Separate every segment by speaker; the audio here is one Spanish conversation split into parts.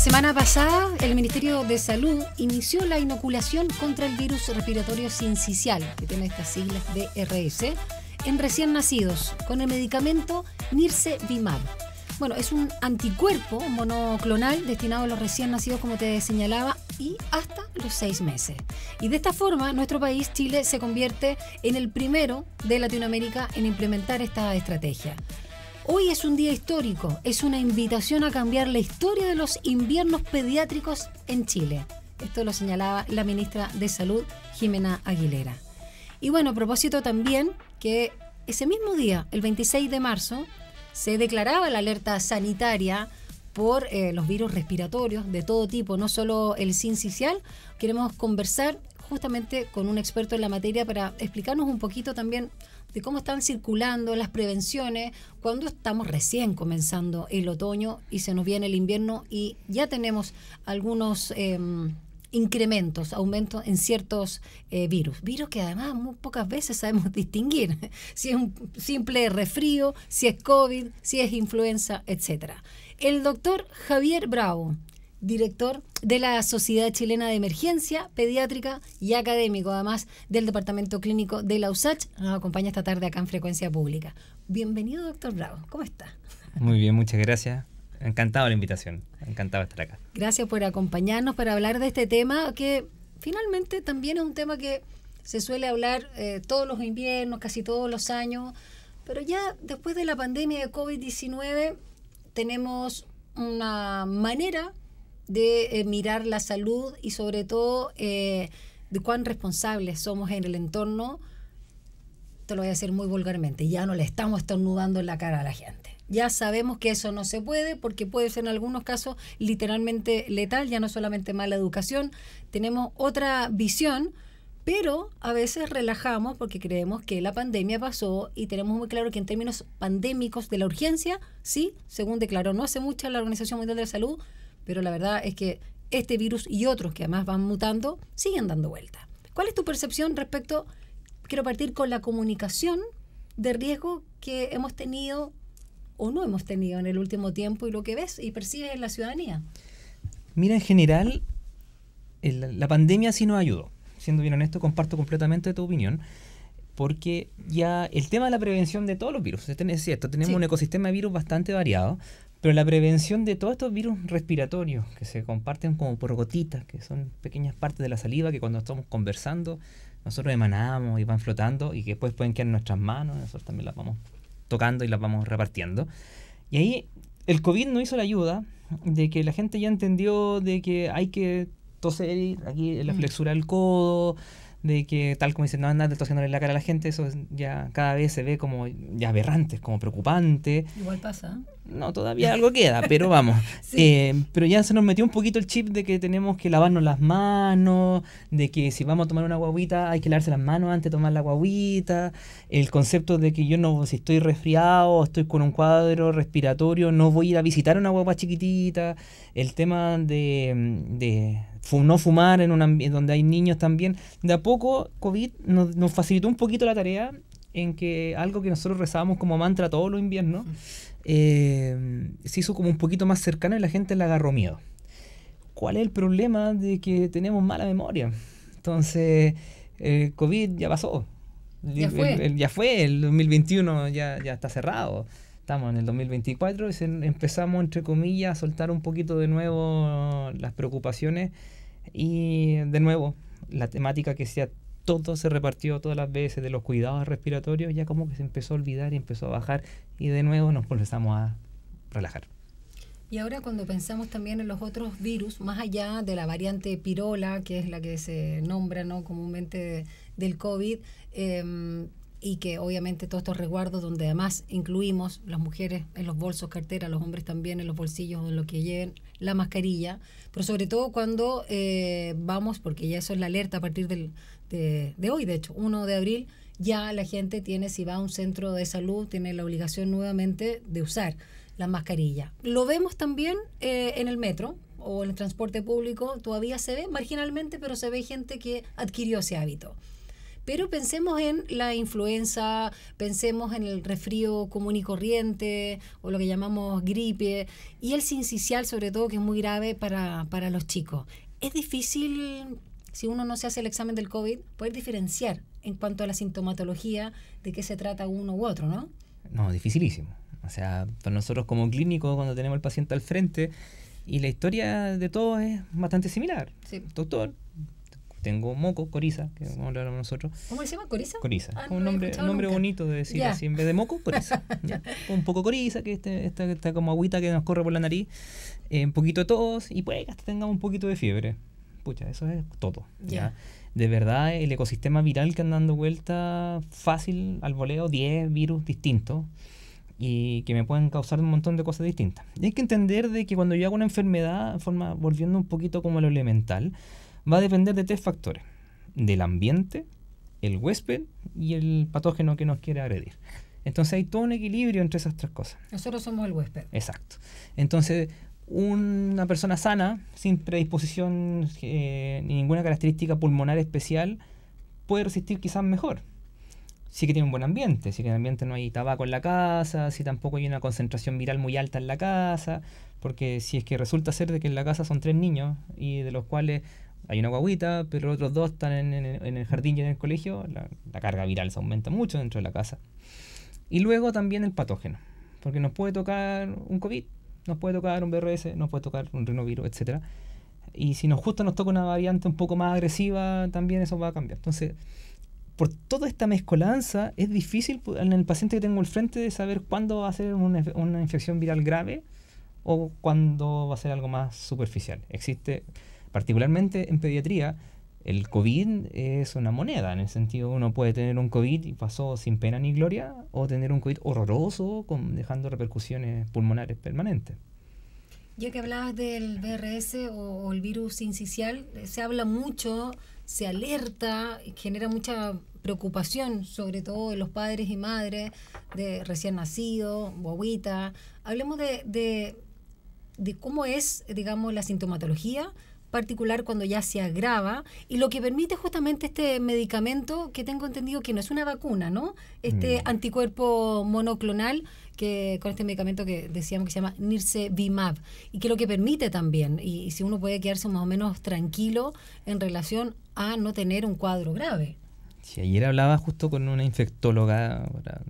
Speaker 1: semana pasada, el Ministerio de Salud inició la inoculación contra el virus respiratorio sincicial, que tiene estas siglas DRS, en recién nacidos, con el medicamento Nirsevimab. Bueno, es un anticuerpo monoclonal destinado a los recién nacidos, como te señalaba, y hasta los 6 meses. Y de esta forma, nuestro país, Chile, se convierte en el primero de Latinoamérica en implementar esta estrategia. Hoy es un día histórico, es una invitación a cambiar la historia de los inviernos pediátricos en Chile. Esto lo señalaba la ministra de Salud, Jimena Aguilera. Y bueno, a propósito también que ese mismo día, el 26 de marzo, se declaraba la alerta sanitaria por los virus respiratorios de todo tipo, no solo el sincicial. Queremos conversar justamente con un experto en la materia para explicarnos un poquito también de cómo están circulando las prevenciones cuando estamos recién comenzando el otoño y se nos viene el invierno y ya tenemos algunos incrementos, aumentos en ciertos virus que además muy pocas veces sabemos distinguir si es un simple resfrío, si es COVID, si es influenza, etcétera. El doctor Javier Bravo, director de la Sociedad Chilena de Emergencia Pediátrica y académico, además del Departamento Clínico de la USACH, nos acompaña esta tarde acá en Frecuencia Pública. Bienvenido, doctor Bravo. ¿Cómo está?
Speaker 2: Muy bien, muchas gracias. Encantado de la invitación. Encantado de estar acá.
Speaker 1: Gracias por acompañarnos para hablar de este tema que finalmente también es un tema que se suele hablar todos los inviernos, casi todos los años, pero ya después de la pandemia de COVID-19 tenemos una manera de mirar la salud y sobre todo de cuán responsables somos en el entorno. Te lo voy a decir muy vulgarmente, ya no le estamos estornudando en la cara a la gente. Ya sabemos que eso no se puede porque puede ser en algunos casos literalmente letal, ya no solamente mala educación, tenemos otra visión, pero a veces relajamos porque creemos que la pandemia pasó y tenemos muy claro que en términos pandémicos de la urgencia, sí, según declaró no hace mucho la Organización Mundial de la Salud, pero la verdad es que este virus y otros que además van mutando siguen dando vuelta. ¿Cuál es tu percepción respecto, quiero partir con la comunicación de riesgo que hemos tenido o no hemos tenido en el último tiempo y lo que ves y percibes en la ciudadanía?
Speaker 2: Mira, en general, la pandemia sí nos ayudó. Siendo bien honesto, comparto completamente tu opinión, porque ya el tema de la prevención de todos los virus, es cierto, tenemos un ecosistema de virus bastante variado, pero la prevención de todos estos virus respiratorios que se comparten como por gotitas, que son pequeñas partes de la saliva que cuando estamos conversando nosotros emanamos y van flotando y que después pueden quedar en nuestras manos, nosotros también las vamos tocando y las vamos repartiendo. Y ahí el COVID nos hizo la ayuda de que la gente ya entendió de que hay que toser aquí en la flexura del codo, de que tal como dicen, no andar tosiendo en la cara a la gente, eso ya cada vez se ve como ya aberrante, como preocupante.
Speaker 1: Igual pasa.
Speaker 2: No, todavía algo queda, pero vamos. Sí. Pero ya se nos metió un poquito el chip de que tenemos que lavarnos las manos, de que si vamos a tomar una guagüita hay que lavarse las manos antes de tomar la guagüita. El concepto de que yo no, si estoy resfriado, estoy con un cuadro respiratorio, no voy a ir a visitar una guagua chiquitita. El tema de no fumar en un ambiente donde hay niños también. De a poco, COVID nos facilitó un poquito la tarea en que algo que nosotros rezábamos como mantra todos los inviernos, se hizo como un poquito más cercano y la gente le agarró miedo. ¿Cuál es el problema? De que tenemos mala memoria. Entonces, el COVID ya pasó. Ya fue, el 2021 ya está cerrado. Estamos en el 2024 y empezamos, entre comillas, a soltar un poquito de nuevo las preocupaciones y de nuevo la temática que sea todo se repartió todas las veces de los cuidados respiratorios, ya como que se empezó a olvidar y empezó a bajar y de nuevo nos empezamos a relajar.
Speaker 1: Y ahora cuando pensamos también en los otros virus, más allá de la variante pirola, que es la que se nombra no comúnmente del COVID, y que obviamente todos estos resguardos donde además incluimos las mujeres en los bolsos, cartera, los hombres también en los bolsillos, en lo que lleven la mascarilla, pero sobre todo cuando vamos, porque ya eso es la alerta a partir de hoy, de hecho, 1 de abril, ya la gente tiene, si va a un centro de salud, tiene la obligación nuevamente de usar la mascarilla. Lo vemos también en el metro o en el transporte público, todavía se ve marginalmente, pero se ve gente que adquirió ese hábito. Pero pensemos en la influenza, pensemos en el resfrío común y corriente, o lo que llamamos gripe, y el sincicial sobre todo, que es muy grave para los chicos. Es difícil, si uno no se hace el examen del COVID, poder diferenciar en cuanto a la sintomatología de qué se trata uno u otro, ¿no?
Speaker 2: No, dificilísimo. O sea, para nosotros como clínicos, cuando tenemos al paciente al frente, y la historia de todos es bastante similar.
Speaker 1: Sí.
Speaker 2: Doctor, tengo moco, coriza, que vamos a hablar nosotros.
Speaker 1: ¿Cómo se llama? ¿Coriza?
Speaker 2: Coriza.
Speaker 1: Ah,
Speaker 2: Un
Speaker 1: no
Speaker 2: nombre, bonito de decir así, en vez de moco, coriza. ¿Ya? Un poco coriza, que está como agüita que nos corre por la nariz, un poquito de tos, y puede que hasta tengamos un poquito de fiebre. Pucha, eso es todo. ¿Ya? De verdad, el ecosistema viral que anda dando vuelta fácil al voleo, 10 virus distintos, y que me pueden causar un montón de cosas distintas. Y hay que entender de que cuando yo hago una enfermedad, volviendo un poquito como a lo elemental, va a depender de 3 factores: del ambiente, el huésped y el patógeno que nos quiere agredir. Entonces hay todo un equilibrio entre esas 3 cosas.
Speaker 1: Nosotros somos el huésped.
Speaker 2: Exacto. Entonces, una persona sana, sin predisposición ni ninguna característica pulmonar especial, puede resistir quizás mejor. Sí que tiene un buen ambiente, sí que en el ambiente no hay tabaco en la casa, sí tampoco hay una concentración viral muy alta en la casa, porque si es que resulta ser de que en la casa son 3 niños y de los cuales hay una guagüita, pero los otros 2 están en el jardín y en el colegio, la carga viral se aumenta mucho dentro de la casa. Y luego también el patógeno, porque nos puede tocar un COVID, nos puede tocar un BRS, nos puede tocar un rinovirus, etc. Y si justo nos toca una variante un poco más agresiva, también eso va a cambiar. Entonces, por toda esta mezcolanza, es difícil en el paciente que tengo al frente de saber cuándo va a ser una infección viral grave o cuándo va a ser algo más superficial. Existe, particularmente en pediatría, el COVID es una moneda, en el sentido uno puede tener un COVID y pasó sin pena ni gloria, o tener un COVID horroroso dejando repercusiones pulmonares permanentes.
Speaker 1: Ya que hablabas del VRS o el virus sincicial, se habla mucho, se alerta, genera mucha preocupación, sobre todo en los padres y madres de recién nacidos, guaguita. Hablemos de cómo es, digamos, la sintomatología particular cuando ya se agrava, y lo que permite justamente este medicamento, que tengo entendido que no es una vacuna, ¿no? Este anticuerpo monoclonal, que con este medicamento que decíamos que se llama Nirsevimab, y que lo que permite también, y si uno puede quedarse más o menos tranquilo en relación a no tener un cuadro grave.
Speaker 2: Sí, ayer hablaba justo con una infectóloga para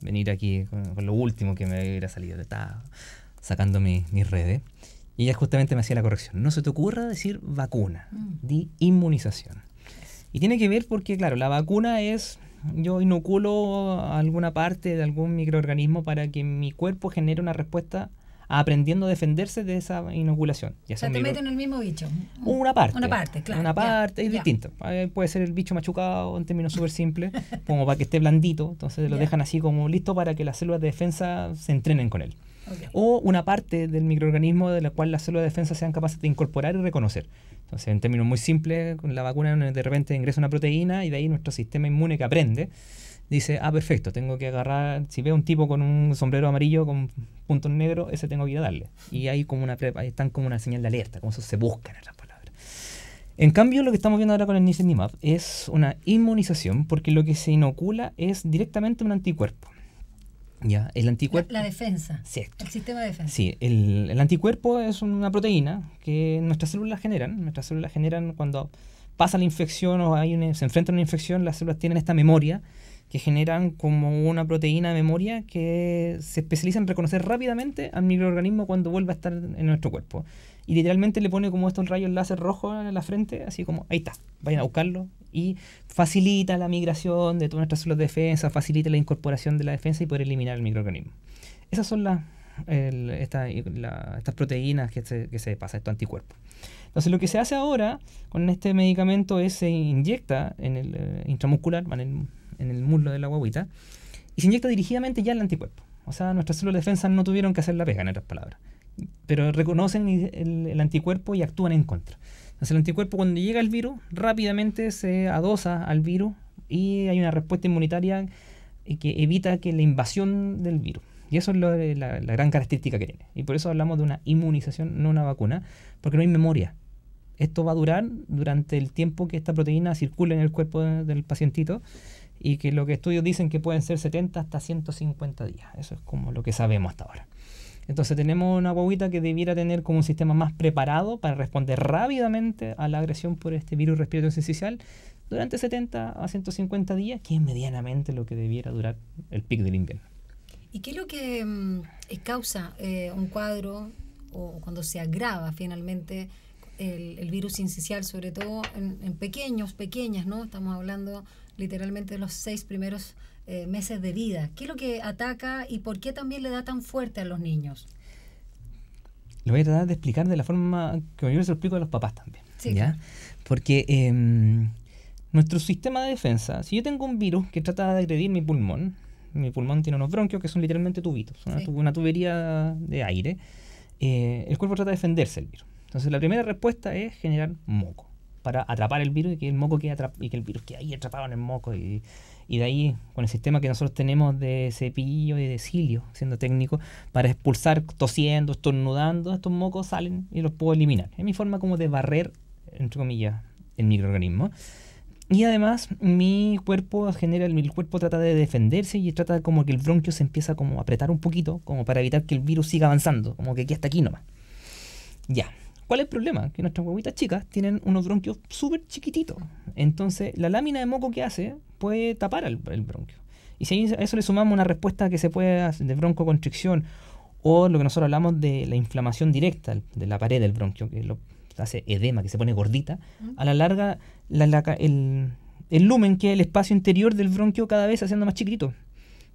Speaker 2: venir aquí con lo último que me hubiera salido, estaba sacando mis redes. Y ella justamente me hacía la corrección. No se te ocurra decir vacuna, di inmunización. Y tiene que ver porque, claro, la vacuna es, yo inoculo alguna parte de algún microorganismo para que mi cuerpo genere una respuesta aprendiendo a defenderse de esa inoculación.
Speaker 1: O sea, te meten el mismo bicho.
Speaker 2: Una parte.
Speaker 1: Una parte, claro.
Speaker 2: Una parte, es distinto. Puede ser el bicho machucado en términos súper simples, como para que esté blandito. Entonces lo dejan así como listo para que las células de defensa se entrenen con él. Okay. O una parte del microorganismo de la cual las células de defensa sean capaces de incorporar y reconocer. Entonces, en términos muy simples, con la vacuna de repente ingresa una proteína y de ahí nuestro sistema inmune que aprende dice, perfecto, tengo que agarrar, si veo un tipo con un sombrero amarillo con puntos negros, ese tengo que ir a darle. Y hay como están como una señal de alerta, como eso se busca en otras palabras. En cambio, lo que estamos viendo ahora con el Nirsevimab es una inmunización, porque lo que se inocula es directamente un anticuerpo. Ya, el anticuerpo.
Speaker 1: La defensa.
Speaker 2: Sí.
Speaker 1: El sistema de defensa.
Speaker 2: Sí, el anticuerpo es una proteína que nuestras células generan. Nuestras células generan cuando pasa la infección o se enfrenta a una infección, las células tienen esta memoria que generan como una proteína de memoria que se especializa en reconocer rápidamente al microorganismo cuando vuelva a estar en nuestro cuerpo. Y literalmente le pone como estos rayos láser rojos en la frente, así como, ahí está, vayan a buscarlo. Y facilita la migración de todas nuestras células de defensa, facilita la incorporación de la defensa y poder eliminar el microorganismo. Esas son estas proteínas que se pasa, estos anticuerpos. Entonces lo que se hace ahora con este medicamento es se inyecta en el intramuscular, en el muslo de la guagüita, y se inyecta dirigidamente ya el anticuerpo. O sea, nuestras células de defensa no tuvieron que hacer la pega, en otras palabras. Pero reconocen el anticuerpo y actúan en contra. Entonces el anticuerpo, cuando llega el virus, rápidamente se adosa al virus y hay una respuesta inmunitaria que evita que la invasión del virus. Y eso es la gran característica que tiene. Y por eso hablamos de una inmunización, no una vacuna, porque no hay memoria. Esto va a durar durante el tiempo que esta proteína circule en el cuerpo del pacientito, y que lo que estudios dicen que pueden ser 70 hasta 150 días. Eso es como lo que sabemos hasta ahora. Entonces tenemos una guaguita que debiera tener como un sistema más preparado para responder rápidamente a la agresión por este virus respiratorio sincicial durante 70 a 150 días, que es medianamente lo que debiera durar el pic del invierno.
Speaker 1: ¿Y qué es lo que causa un cuadro, o cuando se agrava finalmente el virus sincicial, sobre todo en pequeñas, ¿no? Estamos hablando literalmente de los 6 primeros meses de vida. ¿Qué es lo que ataca y por qué también le da tan fuerte a los niños?
Speaker 2: Lo voy a tratar de explicar de la forma que yo se lo explico a los papás también.
Speaker 1: Sí,
Speaker 2: ¿ya?
Speaker 1: claro.
Speaker 2: Porque nuestro sistema de defensa, si yo tengo un virus que trata de agredir mi pulmón tiene unos bronquios que son literalmente tubitos, una tubería de aire, el cuerpo trata de defenderse del virus. Entonces la primera respuesta es generar moco para atrapar el virus y que el moco y que el virus quede ahí atrapado en el moco, y de ahí, con el sistema que nosotros tenemos de cepillo y de cilio, siendo técnico, para expulsar, tosiendo, estornudando, estos mocos salen y los puedo eliminar. Es mi forma como de barrer, entre comillas, el microorganismo. Y además mi cuerpo trata de defenderse y trata como que el bronquio se empieza como a apretar un poquito, como para evitar que el virus siga avanzando, como que aquí hasta aquí nomás. Ya. ¿Cuál es el problema? Que nuestras guaguitas chicas tienen unos bronquios súper chiquititos. Entonces, la lámina de moco que hace puede tapar el bronquio. Y si a eso le sumamos una respuesta que se puede hacer de broncoconstricción, o lo que nosotros hablamos de la inflamación directa de la pared del bronquio, que lo hace edema, que se pone gordita, a la larga el lumen, que es el espacio interior del bronquio, cada vez se haciendo más chiquitito.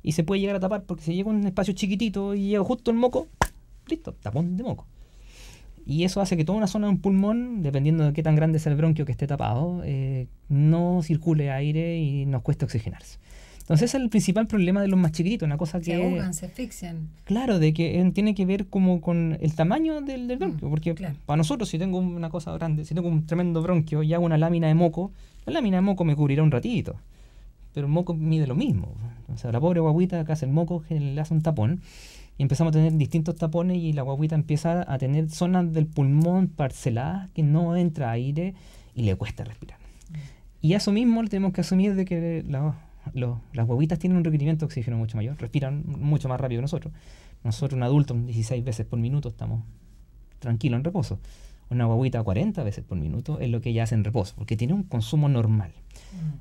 Speaker 2: Y se puede llegar a tapar, porque si llega un espacio chiquitito y llega justo el moco, listo, tapón de moco. Y eso hace que toda una zona de un pulmón, dependiendo de qué tan grande sea el bronquio que esté tapado, no circule aire y nos cuesta oxigenarse. Entonces ese es el principal problema de los más chiquititos, una cosa que...
Speaker 1: Se ahogan, se asfixian.
Speaker 2: Claro, de que tiene que ver como con el tamaño del bronquio, porque
Speaker 1: claro,
Speaker 2: para nosotros, si tengo una cosa grande, si tengo un tremendo bronquio y hago una lámina de moco, la lámina de moco me cubrirá un ratito, pero el moco mide lo mismo. O sea, la pobre guaguita acá hace el moco, que le hace un tapón, y empezamos a tener distintos tapones, y la guaguita empieza a tener zonas del pulmón parceladas que no entra aire y le cuesta respirar. Y a eso mismo tenemos que asumir de que las guaguitas tienen un requerimiento de oxígeno mucho mayor, respiran mucho más rápido que nosotros. Nosotros, un adulto, 16 veces por minuto, estamos tranquilos en reposo. Una guaguita 40 veces por minuto es lo que ella hace en reposo, porque tiene un consumo normal.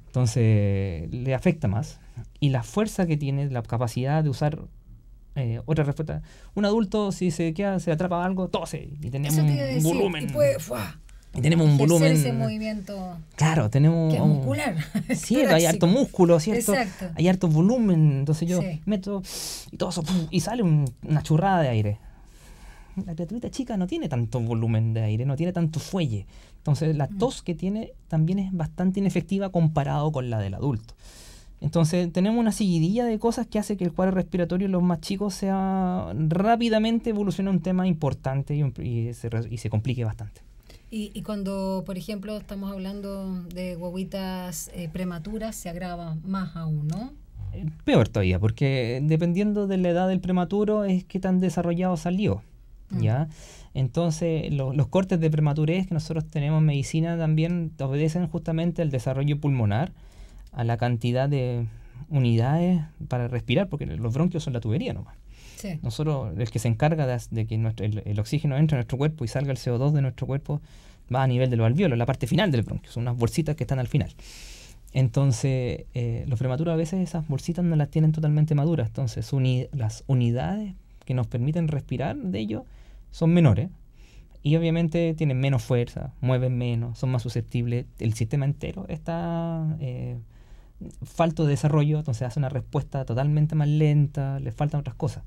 Speaker 2: Entonces le afecta más, y la fuerza que tiene, la capacidad de usar otra respuesta. Un adulto, si se atrapa algo, tose, y tenemos un volumen. Y tenemos un volumen.
Speaker 1: Ese movimiento.
Speaker 2: Claro, tenemos.
Speaker 1: Que es muscular.
Speaker 2: Sí, hay harto músculo, ¿cierto?
Speaker 1: Exacto.
Speaker 2: Hay harto volumen. Entonces yo
Speaker 1: Sí.
Speaker 2: meto y todo eso, y sale una churrada de aire. La criaturita chica no tiene tanto volumen de aire, no tiene tanto fuelle. Entonces la tos que tiene también es bastante inefectiva comparado con la del adulto. Entonces tenemos una seguidilla de cosas que hace que el cuadro respiratorio en los más chicos sea rápidamente evolucione a un tema importante y se complique bastante.
Speaker 1: Y cuando, por ejemplo, estamos hablando de guaguitas prematuras, se agrava más aún, ¿no?
Speaker 2: Peor todavía, porque dependiendo de la edad del prematuro es qué tan desarrollado salió, ¿ya? Entonces los cortes de prematurez que nosotros tenemos en medicina también obedecen justamente al desarrollo pulmonar, a la cantidad de unidades para respirar, porque los bronquios son la tubería nomás.
Speaker 1: Sí.
Speaker 2: Nosotros, el que se encarga de que el oxígeno entre a nuestro cuerpo y salga el CO2 de nuestro cuerpo, va a nivel de los alvéolos, la parte final del bronquio, son unas bolsitas que están al final. Entonces, los prematuros a veces esas bolsitas no las tienen totalmente maduras, entonces las unidades que nos permiten respirar de ellos son menores, y obviamente tienen menos fuerza, mueven menos, son más susceptibles, el sistema entero está falto de desarrollo, entonces hace una respuesta totalmente más lenta, le faltan otras cosas.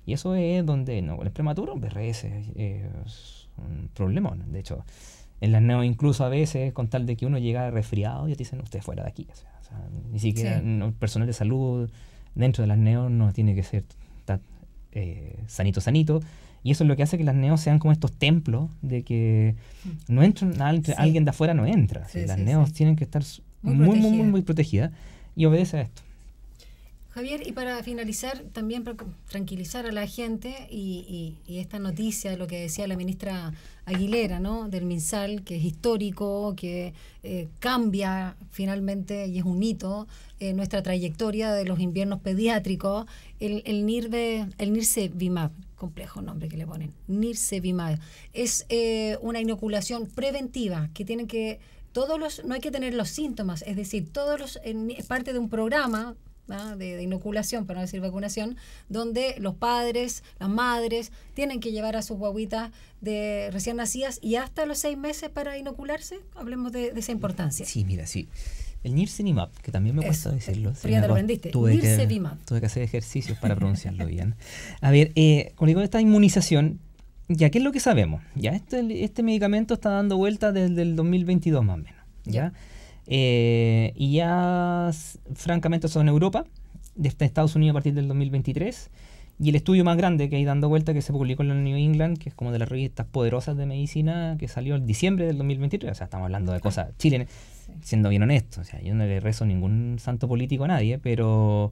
Speaker 2: Y eso es donde, no, el prematuro, BRS es un problemón. De hecho, en las neos incluso a veces, con tal de que uno llega resfriado, ya te dicen, usted fuera de aquí. O sea, ni siquiera el personal de salud dentro de las neos no tiene que ser sanito. Y eso es lo que hace que las neos sean como estos templos de que no entra alguien de afuera, no entra. Las neos tienen que estar muy protegidas, y obedece a esto.
Speaker 1: Javier, y para finalizar, también para tranquilizar a la gente y esta noticia de lo que decía la ministra Aguilera, ¿no? Del MinSal, que es histórico, que cambia finalmente y es un hito nuestra trayectoria de los inviernos pediátricos, el Nirsevimab, complejo nombre que le ponen, Nirsevimab, es una inoculación preventiva que tienen que no hay que tener los síntomas, es decir, es parte de un programa, ¿no? de inoculación, para no decir vacunación, donde los padres, las madres, tienen que llevar a sus guaguitas de recién nacidas y hasta los 6 meses para inocularse. Hablemos de esa importancia.
Speaker 2: Sí, mira, sí. El Nirsevimab, que también me cuesta decirlo.
Speaker 1: Pero ya te lo aprendiste.
Speaker 2: Nirsevimab. Tuve que hacer ejercicios para pronunciarlo bien. A ver, como digo, esta inmunización, ya, ¿qué es lo que sabemos? Ya, este medicamento está dando vuelta desde el 2022 más o menos. ¿Ya? Y ya francamente son en Europa, desde Estados Unidos a partir del 2023, y el estudio más grande que hay dando vuelta, que se publicó en la New England, que es como de las revistas poderosas de medicina, que salió en diciembre del 2023, o sea, estamos hablando de cosas, Chile, siendo bien honesto, o sea, yo no le rezo ningún santo político a nadie, pero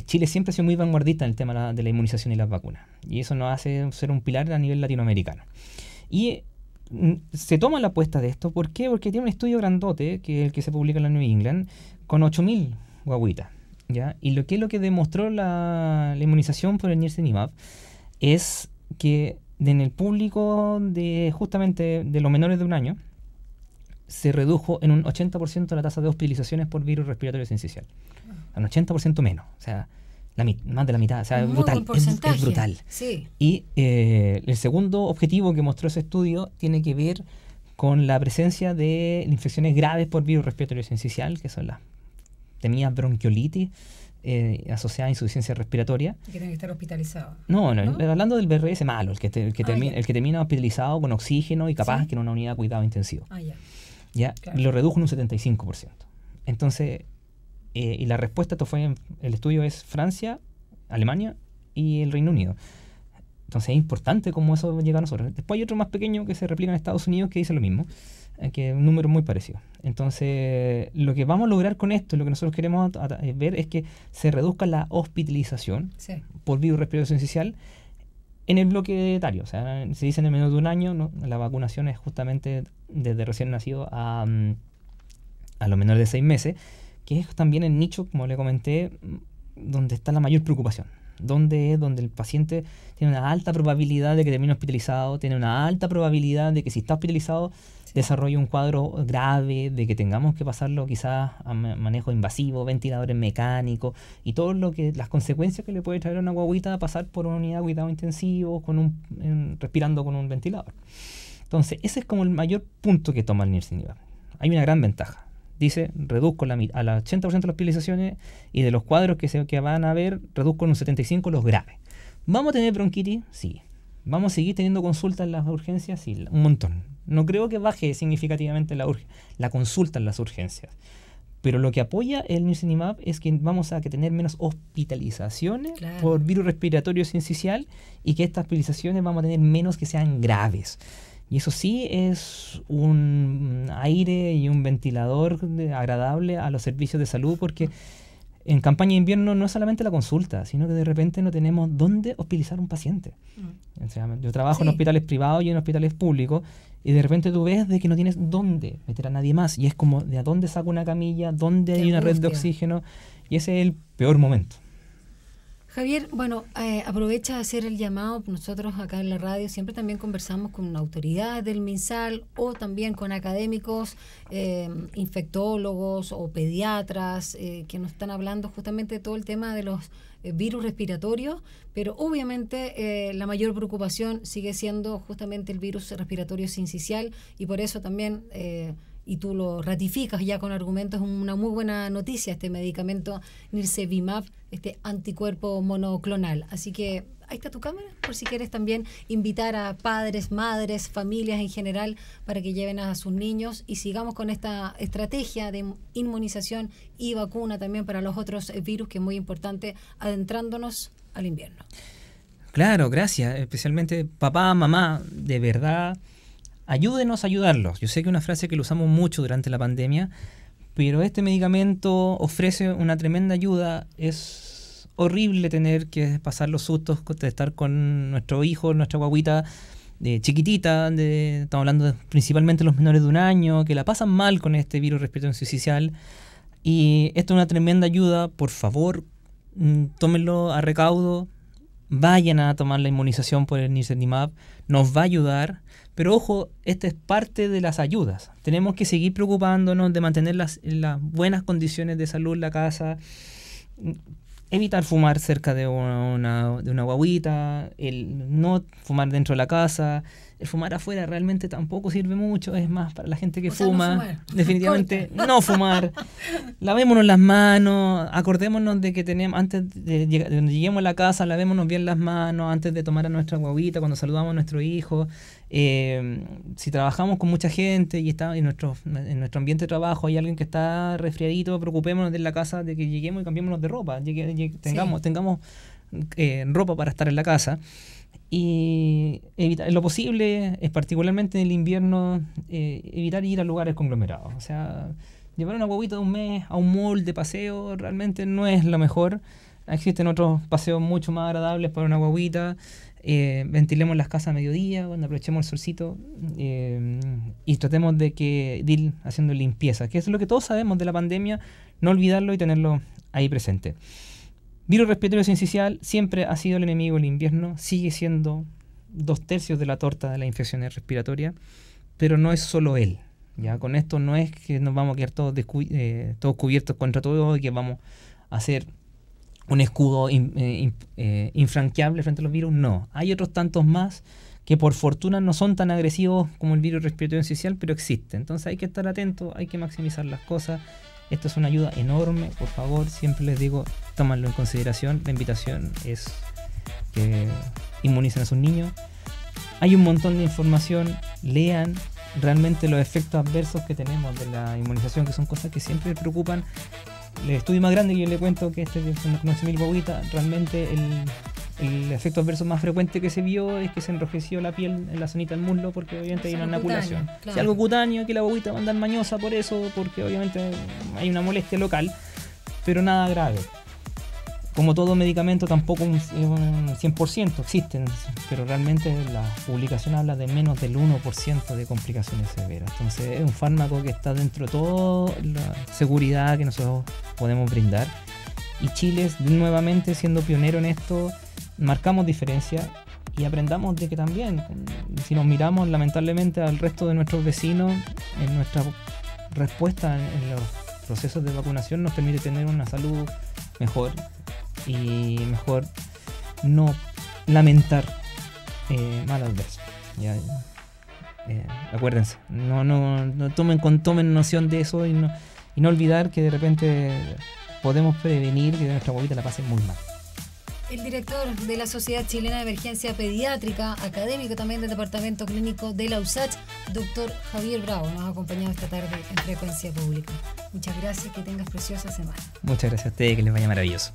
Speaker 2: Chile siempre ha sido muy vanguardista en el tema de la inmunización y las vacunas, y eso nos hace ser un pilar a nivel latinoamericano. Y se toma la apuesta de esto, ¿por qué? Porque tiene un estudio grandote, que es el que se publica en la New England, con 8.000 guaguitas, ¿ya? Y lo que demostró la inmunización por el Nirsevimab es que en el público justamente de los menores de 1 año, se redujo en un 80% la tasa de hospitalizaciones por virus respiratorio sincicial. Un 80% menos, o sea, más de la mitad, o sea, es brutal, es brutal.
Speaker 1: Sí.
Speaker 2: Y el segundo objetivo que mostró ese estudio tiene que ver con la presencia de infecciones graves por virus respiratorio sincicial, que son las temidas bronquiolitis asociadas a insuficiencia respiratoria.
Speaker 1: Y que tiene que estar hospitalizado.
Speaker 2: No, hablando del BRS malo, el que termina hospitalizado con oxígeno y capaz que en una unidad de cuidado intensivo. Ya, claro. Lo redujo en un 75%. Entonces, y la respuesta, el estudio es Francia, Alemania y el Reino Unido. Entonces es importante cómo eso llega a nosotros. Después hay otro más pequeño que se replica en Estados Unidos que dice lo mismo, que es un número muy parecido. Entonces lo que vamos a lograr con esto, lo que nosotros queremos ver es que se reduzca la hospitalización por virus respiratorio sincicial en el bloque etario. O sea, se dice en el menos de 1 año, ¿no? La vacunación es justamente desde recién nacido a los menores de 6 meses, que es también el nicho, como le comenté, donde está la mayor preocupación. Donde el paciente tiene una alta probabilidad de que termine hospitalizado, tiene una alta probabilidad de que si está hospitalizado desarrolle un cuadro grave, de que tengamos que pasarlo quizás a manejo invasivo, ventiladores mecánicos y todo las consecuencias que le puede traer a una guaguita pasar por una unidad de cuidado intensivo respirando con un ventilador. Entonces, ese es como el mayor punto que toma el Nirsevimab. Hay una gran ventaja. Dice, reduzco al 80% de las hospitalizaciones y de los cuadros que van a haber, reduzco en un 75% los graves. ¿Vamos a tener bronquitis? Sí. ¿Vamos a seguir teniendo consultas en las urgencias? Sí, un montón. No creo que baje significativamente la consulta en las urgencias. Pero lo que apoya el Nirsevimab es que vamos a tener menos hospitalizaciones por virus respiratorio sincicial y que estas hospitalizaciones vamos a tener menos que sean graves. Y eso sí es un aire y un ventilador agradable a los servicios de salud, porque en campaña de invierno no es solamente la consulta, sino que de repente no tenemos dónde hospitalizar a un paciente. O sea, yo trabajo en hospitales privados y en hospitales públicos, y de repente tú ves de que no tienes dónde meter a nadie más. Y es como, ¿de a dónde saco una camilla? ¿Dónde hay una red de oxígeno? Y ese es el peor momento.
Speaker 1: Javier, bueno, aprovecha de hacer el llamado. Nosotros acá en la radio siempre también conversamos con autoridades del MinSal o también con académicos, infectólogos o pediatras que nos están hablando justamente de todo el tema de los virus respiratorios, pero obviamente la mayor preocupación sigue siendo justamente el virus respiratorio sincicial, y por eso también y tú lo ratificas ya con argumentos, es una muy buena noticia este medicamento Nirsevimab, este anticuerpo monoclonal. Así que ahí está tu cámara, por si quieres también invitar a padres, madres, familias en general para que lleven a sus niños y sigamos con esta estrategia de inmunización y vacuna también para los otros virus, que es muy importante, adentrándonos al invierno.
Speaker 2: Claro, gracias. Especialmente papá, mamá, de verdad, ayúdenos a ayudarlos. Yo sé que es una frase que lo usamos mucho durante la pandemia, pero este medicamento ofrece una tremenda ayuda. Es horrible tener que pasar los sustos de estar con nuestro hijo, nuestra guaguita chiquitita, estamos hablando principalmente de los menores de 1 año, que la pasan mal con este virus respiratorio sincicial. Y esto es una tremenda ayuda. Por favor, tómenlo a recaudo, vayan a tomar la inmunización por el Nirsevimab, nos va a ayudar. Pero ojo, esta es parte de las ayudas. Tenemos que seguir preocupándonos de mantener las buenas condiciones de salud en la casa, evitar fumar cerca de una guaguita, el no fumar dentro de la casa. El fumar afuera realmente tampoco sirve mucho, es más para la gente que fuma. No fumar. Definitivamente no fumar. Lavémonos las manos, acordémonos de que tenemos, antes de cuando lleguemos a la casa, lavémonos bien las manos, antes de tomar a nuestra guaguita, cuando saludamos a nuestro hijo. Si trabajamos con mucha gente y está en nuestro ambiente de trabajo hay alguien que está resfriadito, preocupémonos de la casa de que lleguemos y cambiémonos de ropa, tengamos ropa para estar en la casa. Y evitar, en lo posible, particularmente en el invierno, evitar ir a lugares conglomerados. O sea, llevar una guaguita de 1 mes a un mall de paseo realmente no es lo mejor. Existen otros paseos mucho más agradables para una guaguita. Ventilemos las casas a mediodía, cuando aprovechemos el solcito, y tratemos de ir haciendo limpieza, que es lo que todos sabemos de la pandemia, no olvidarlo y tenerlo ahí presente. Virus respiratorio sincicial siempre ha sido el enemigo del invierno, sigue siendo 2/3 de la torta de las infecciones respiratorias, pero no es solo él. Ya con esto no es que nos vamos a quedar todos cubiertos contra todo y que vamos a hacer un escudo infranqueable frente a los virus. No, hay otros tantos más que por fortuna no son tan agresivos como el virus respiratorio sincicial, pero existen. Entonces hay que estar atentos, hay que maximizar las cosas. Esto es una ayuda enorme, por favor, siempre les digo, tómanlo en consideración. La invitación es que inmunicen a sus niños. Hay un montón de información, lean realmente los efectos adversos que tenemos de la inmunización, que son cosas que siempre preocupan. El estudio más grande que yo le cuento, que este de 11.000 guaguitas, realmente el efecto adverso más frecuente que se vio es que se enrojeció la piel en la zonita del muslo, porque obviamente hay una inoculación. Claro. Si algo cutáneo, que la guaguita va a andar mañosa por eso, porque obviamente hay una molestia local, pero nada grave. Como todo medicamento, tampoco un 100% existen, pero realmente la publicación habla de menos del 1% de complicaciones severas. Entonces es un fármaco que está dentro de toda la seguridad que nosotros podemos brindar. Y Chile, nuevamente siendo pionero en esto, marcamos diferencia y aprendamos de que también, si nos miramos lamentablemente al resto de nuestros vecinos, en nuestra respuesta en los procesos de vacunación nos permite tener una salud mejor y mejor no lamentar mal adverso. Acuérdense, no tomen noción de eso y no olvidar que de repente podemos prevenir que nuestra guaguita la pase muy mal.
Speaker 1: El director de la Sociedad Chilena de Emergencia Pediátrica, académico también del Departamento Clínico de la USACH, doctor Javier Bravo, nos ha acompañado esta tarde en Frecuencia Pública. Muchas gracias, que tengas preciosa semana.
Speaker 2: Muchas gracias a ustedes, que les vaya maravilloso.